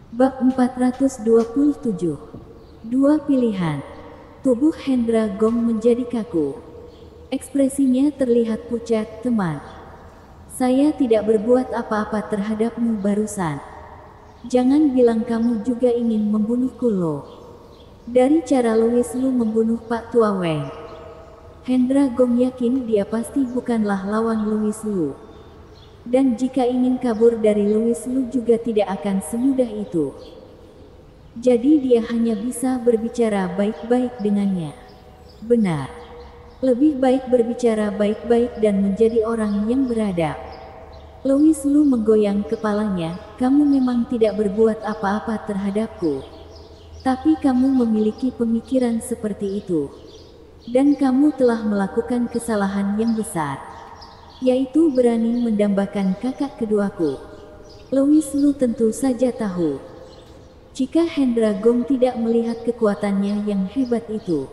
Bab 427. Dua pilihan. Tubuh Hendra Gong menjadi kaku. Ekspresinya terlihat pucat. Teman, saya tidak berbuat apa-apa terhadapmu barusan. Jangan bilang kamu juga ingin membunuhku lo. Dari cara Louis Lu membunuh Pak Tua Weng, Hendra Gong yakin dia pasti bukanlah lawan Louis Lu. Dan jika ingin kabur dari Louis Lu juga tidak akan semudah itu. Jadi dia hanya bisa berbicara baik-baik dengannya. Benar. Lebih baik berbicara baik-baik dan menjadi orang yang beradab. Louis Lu menggoyang kepalanya, kamu memang tidak berbuat apa-apa terhadapku. Tapi kamu memiliki pemikiran seperti itu. Dan kamu telah melakukan kesalahan yang besar. Yaitu berani mendambakan kakak keduaku. Louis Lu tentu saja tahu. Jika Hendra Gong tidak melihat kekuatannya yang hebat itu,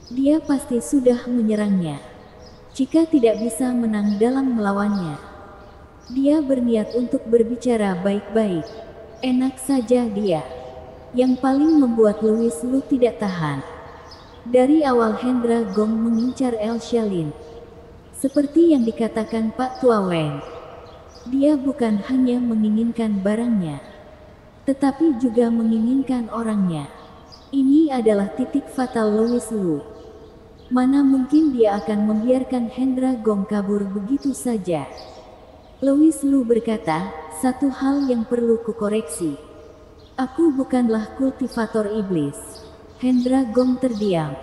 dia pasti sudah menyerangnya. Jika tidak bisa menang dalam melawannya, dia berniat untuk berbicara baik-baik. Enak saja dia. Yang paling membuat Louis Lu tidak tahan. Dari awal Hendra Gong mengincar El Shalin. Seperti yang dikatakan Pak Tua Weng, dia bukan hanya menginginkan barangnya, tetapi juga menginginkan orangnya. Ini adalah titik fatal Louis Lu. Mana mungkin dia akan membiarkan Hendra Gong kabur begitu saja. Louis Lu berkata, satu hal yang perlu kukoreksi. Aku bukanlah kultivator iblis. Hendra Gong terdiam.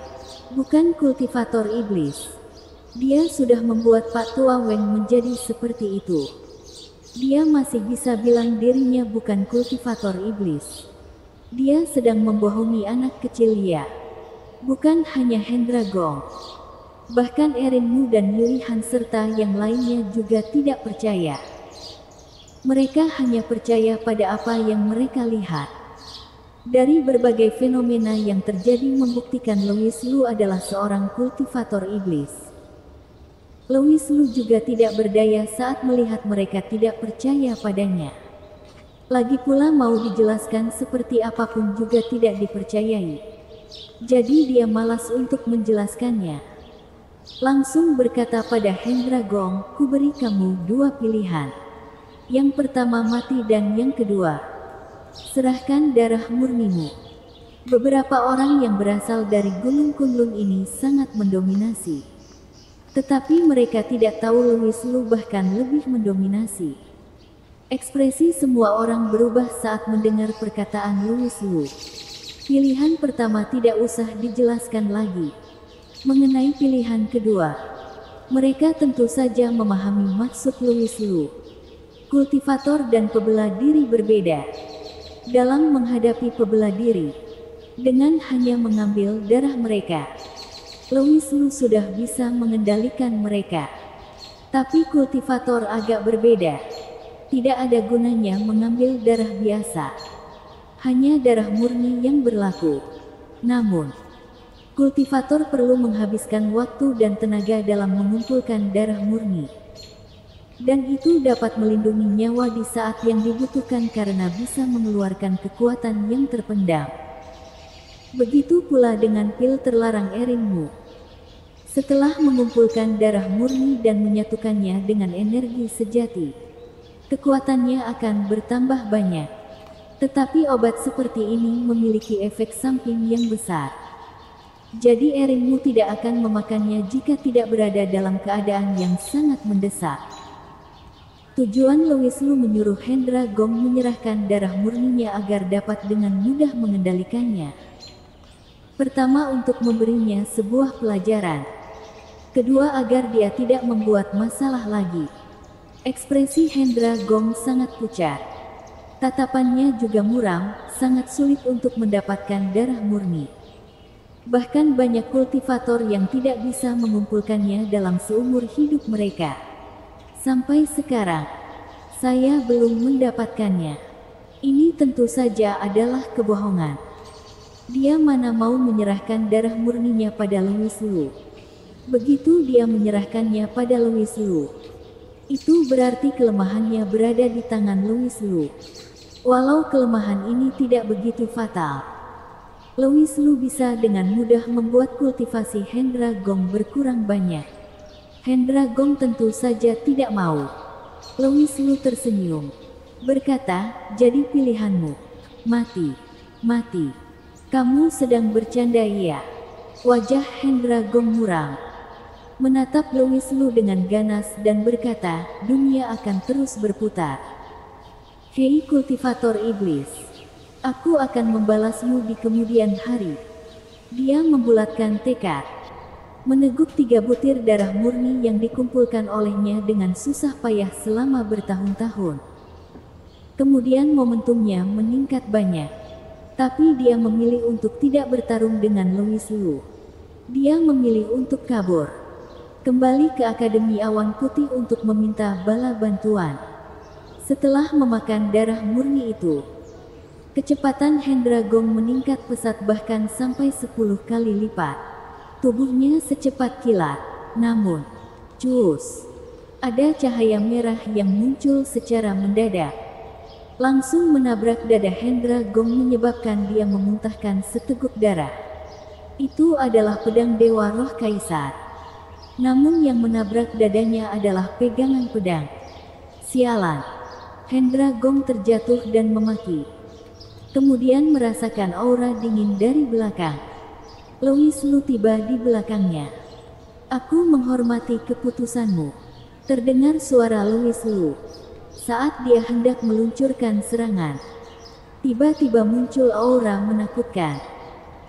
Bukan kultivator iblis. Dia sudah membuat Pak Tua Weng menjadi seperti itu. Dia masih bisa bilang dirinya bukan kultivator iblis. Dia sedang membohongi anak kecil ya. Bukan hanya Hendra Gong. Bahkan Erin Mu dan Yui Han serta yang lainnya juga tidak percaya. Mereka hanya percaya pada apa yang mereka lihat. Dari berbagai fenomena yang terjadi membuktikan Louis Lu adalah seorang kultivator iblis. Louis Lu juga tidak berdaya saat melihat mereka tidak percaya padanya. Lagi pula mau dijelaskan seperti apapun juga tidak dipercayai. Jadi dia malas untuk menjelaskannya. Langsung berkata pada Hendra Gong, ku beri kamu dua pilihan. Yang pertama mati dan yang kedua, serahkan darah murnimu. Beberapa orang yang berasal dari Gunung Kunlun ini sangat mendominasi. Tetapi mereka tidak tahu Louis Lu bahkan lebih mendominasi. Ekspresi semua orang berubah saat mendengar perkataan Louis Lu. Pilihan pertama tidak usah dijelaskan lagi. Mengenai pilihan kedua, mereka tentu saja memahami maksud Louis Lu. Kultivator dan pebela diri berbeda. Dalam menghadapi pebela diri, dengan hanya mengambil darah mereka, Louis Lu sudah bisa mengendalikan mereka. Tapi kultivator agak berbeda. Tidak ada gunanya mengambil darah biasa. Hanya darah murni yang berlaku. Namun, kultivator perlu menghabiskan waktu dan tenaga dalam mengumpulkan darah murni. Dan itu dapat melindungi nyawa di saat yang dibutuhkan karena bisa mengeluarkan kekuatan yang terpendam. Begitu pula dengan pil terlarang Erin Mu. Setelah mengumpulkan darah murni dan menyatukannya dengan energi sejati, kekuatannya akan bertambah banyak. Tetapi obat seperti ini memiliki efek samping yang besar. Jadi Erin Mu tidak akan memakannya jika tidak berada dalam keadaan yang sangat mendesak. Tujuan Louis Lu menyuruh Hendra Gong menyerahkan darah murninya agar dapat dengan mudah mengendalikannya. Pertama untuk memberinya sebuah pelajaran. Kedua agar dia tidak membuat masalah lagi. Ekspresi Hendra Gong sangat pucat. Tatapannya juga muram, sangat sulit untuk mendapatkan darah murni. Bahkan banyak kultivator yang tidak bisa mengumpulkannya dalam seumur hidup mereka. Sampai sekarang, saya belum mendapatkannya. Ini tentu saja adalah kebohongan. Dia mana mau menyerahkan darah murninya pada Louis Lu. Begitu dia menyerahkannya pada Louis Lu, itu berarti kelemahannya berada di tangan Louis Lu. Walau kelemahan ini tidak begitu fatal, Louis Lu bisa dengan mudah membuat kultivasi Hendra Gong berkurang banyak. Hendra Gong tentu saja tidak mau. Louis Lu tersenyum, berkata, jadi pilihanmu. Mati. Mati. Kamu sedang bercanda ya? Wajah Hendra Gong muram, menatap Louis Lu dengan ganas dan berkata, dunia akan terus berputar. Hei kultivator iblis, aku akan membalasmu di kemudian hari. Dia membulatkan tekad, meneguk 3 butir darah murni yang dikumpulkan olehnya dengan susah payah selama bertahun-tahun. Kemudian momentumnya meningkat banyak. Tapi dia memilih untuk tidak bertarung dengan Louis Lu. Dia memilih untuk kabur, kembali ke Akademi Awan Putih untuk meminta bala bantuan. Setelah memakan darah murni itu, kecepatan Hendra Gong meningkat pesat bahkan sampai 10 kali lipat. Tubuhnya secepat kilat, namun, cus, ada cahaya merah yang muncul secara mendadak. Langsung menabrak dada Hendra Gong menyebabkan dia memuntahkan seteguk darah. Itu adalah pedang Dewa Roh Kaisar. Namun yang menabrak dadanya adalah pegangan pedang. Sialan. Hendra Gong terjatuh dan memaki. Kemudian merasakan aura dingin dari belakang. Louis Lu tiba di belakangnya. Aku menghormati keputusanmu. Terdengar suara Louis Lu. Saat dia hendak meluncurkan serangan, tiba-tiba muncul aura menakutkan.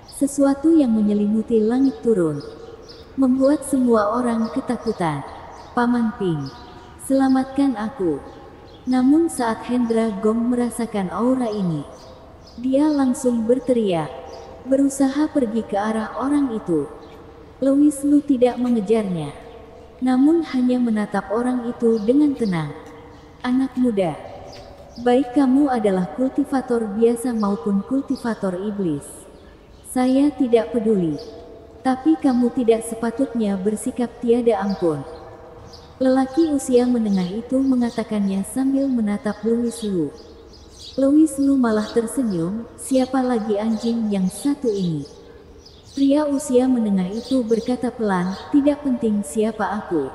Sesuatu yang menyelimuti langit turun, membuat semua orang ketakutan. Paman Ping, selamatkan aku. Namun saat Hendra Gong merasakan aura ini, dia langsung berteriak, berusaha pergi ke arah orang itu. Louis Lu tidak mengejarnya, namun hanya menatap orang itu dengan tenang. Anak muda, baik kamu adalah kultivator biasa maupun kultivator iblis, saya tidak peduli. Tapi kamu tidak sepatutnya bersikap tiada ampun. Lelaki usia menengah itu mengatakannya sambil menatap Louis Lu. Louis Lu malah tersenyum, siapa lagi anjing yang satu ini? Pria usia menengah itu berkata pelan, tidak penting siapa aku.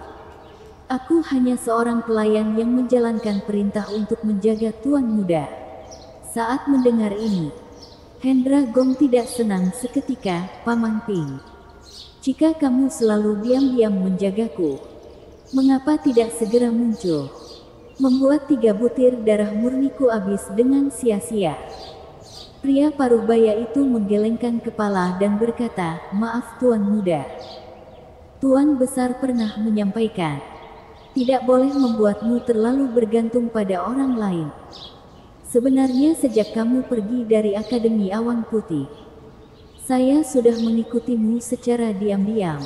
Aku hanya seorang pelayan yang menjalankan perintah untuk menjaga tuan muda. Saat mendengar ini, Hendra Gong tidak senang seketika, Paman Ping. Jika kamu selalu diam-diam menjagaku, mengapa tidak segera muncul? Membuat 3 butir darah murniku habis dengan sia-sia. Pria paruh baya itu menggelengkan kepala dan berkata, maaf tuan muda. Tuan besar pernah menyampaikan, tidak boleh membuatmu terlalu bergantung pada orang lain. Sebenarnya sejak kamu pergi dari Akademi Awan Putih, saya sudah mengikutimu secara diam-diam.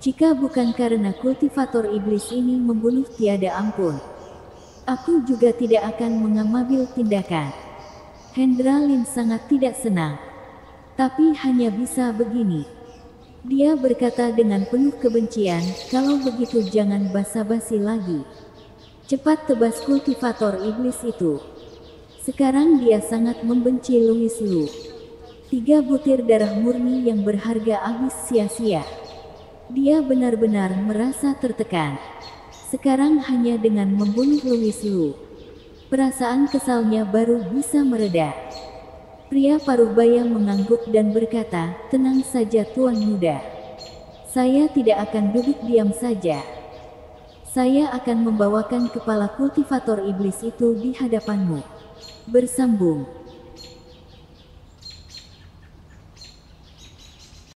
Jika bukan karena kultivator iblis ini membunuh tiada ampun, aku juga tidak akan mengambil tindakan. Hendra Lin sangat tidak senang, tapi hanya bisa begini. Dia berkata dengan penuh kebencian, kalau begitu jangan basa-basi lagi. Cepat tebas kultivator iblis itu. Sekarang dia sangat membenci Louis Lu. 3 butir darah murni yang berharga habis sia-sia. Dia benar-benar merasa tertekan. Sekarang hanya dengan membunuh Louis Lu, perasaan kesalnya baru bisa mereda. Pria paruh baya mengangguk dan berkata, tenang saja tuan muda. Saya tidak akan duduk diam saja. Saya akan membawakan kepala kultivator iblis itu di hadapanmu. Bersambung.